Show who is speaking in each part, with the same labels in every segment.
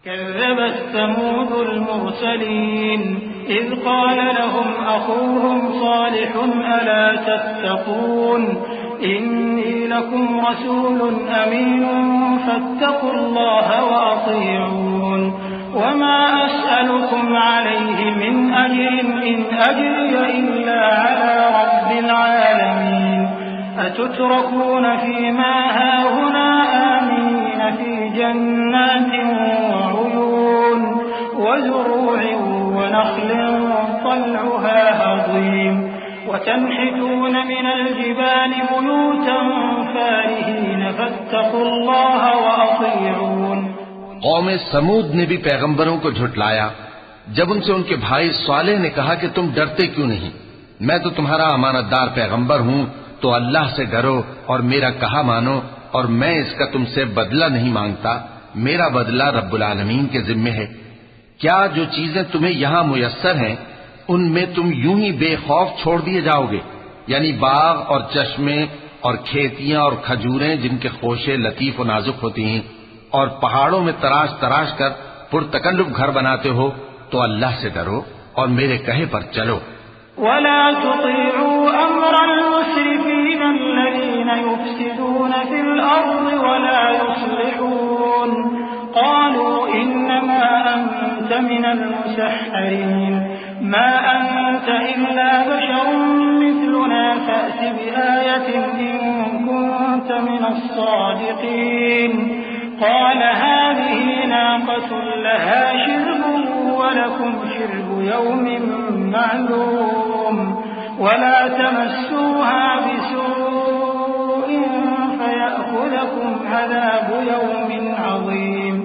Speaker 1: कज़्ज़बत समूदुल Mursaleen is क़ाल लहुम अख़ूहुम सालिहुन अला तत्तक़ून इन्नी लकुम रसूलुन अमीनुन फत्तक़ुल्लाह व अतीऊन वमा अस्अलुकुम अलैहि मिन अज्रिन इन अज्रिय इल्ला अला रब्बिल आलमीन अतुत्रकून फ़ीमा हाहुना आमीन फ़ी जन्नातिन वउयून वज़ुरू'in वनख़्लिन तल्'ुहा हज़ीम वतन्हितून मिनल जिबालि बुयूतन फ़ारिहीन फ़त्तक़ुल्लाह व अतीऊन।
Speaker 2: कौम समूद ने भी पैगंबरों को झुटलाया जब उनसे उनके भाई सालेह ने कहा कि तुम डरते क्यों नहीं, मैं तो तुम्हारा अमानतदार पैगंबर हूं, तो अल्लाह से डरो और मेरा कहा मानो, और मैं इसका तुमसे बदला नहीं मांगता, मेरा बदला रब्बुल आलमीन के जिम्मे है। क्या जो चीजें तुम्हें यहां मुयस्सर हैं उनमें तुम यूं ही बेखौफ छोड़ दिए जाओगे, यानी बाग और चश्मे और खेतियां और खजूरें जिनके खोशे लतीफ और नाजुक होती हैं, और पहाड़ों में तराश तराश कर पुरतकल्लुफ घर बनाते हो, तो अल्लाह से डरो और मेरे कहे पर चलो।
Speaker 1: वला तुतीउ अम्रल मुस्रिफीन अल्लज़ीन युफ्सिदून फिल अर्ज़ि वला युस्लिहून क़ालू इन्नमा अंत मिनल मुसहहरीन मा अंत इल्ला बशरुन मिस्लुना फ़अति बिआयतिन इन कुन्त मिनस सादिक़ीन क़ाल हाज़िही नाक़तुन लहा शिर्बुन वलकुम शिर्बु यौमिन मालूम वला तमस्सूहा बिसूइन फयअख़ुज़कुम अज़ाबु यौमिन अज़ीम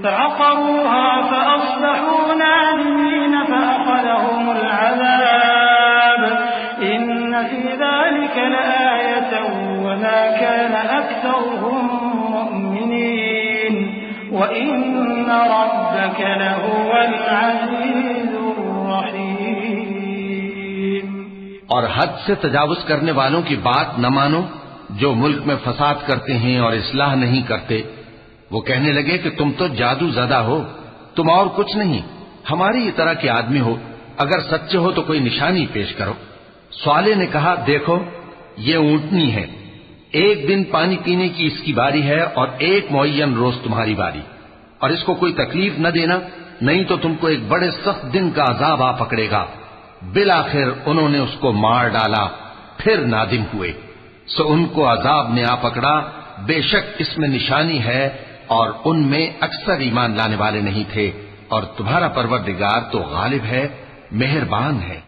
Speaker 1: फ़अक़रूहा फ़अस्बहू नादिमीन फ़अख़ज़हुमुल अज़ाब इन्न फ़ी ज़ालिक लआयतन वमा कान अक्सरुहुम मुअ्मिनीन वइन्न रब्बक लहुवल अज़ीज़ुर रहीम।
Speaker 2: और हद से तजावुज करने वालों की बात न मानो जो मुल्क में फसाद करते हैं और इस्लाह नहीं करते। वो कहने लगे कि तुम तो जादू ज़दा हो, तुम और कुछ नहीं, हमारी ही तरह के आदमी हो, अगर सच्चे हो तो कोई निशानी पेश करो। स्वाले ने कहा, देखो ये ऊंटनी है, एक दिन पानी पीने की इसकी बारी है और एक मुअय्यन रोज तुम्हारी बारी, और इसको कोई तकलीफ न देना, नहीं तो तुमको एक बड़े सख्त दिन का अजाब आ पकड़ेगा। बिलाखिर उन्होंने उसको मार डाला, फिर नादिम हुए, सो उनको अजाब ने आ पकड़ा। बेशक इसमें निशानी है और उनमें अक्सर ईमान लाने वाले नहीं थे, और तुम्हारा परवरदिगार तो गालिब है, मेहरबान है।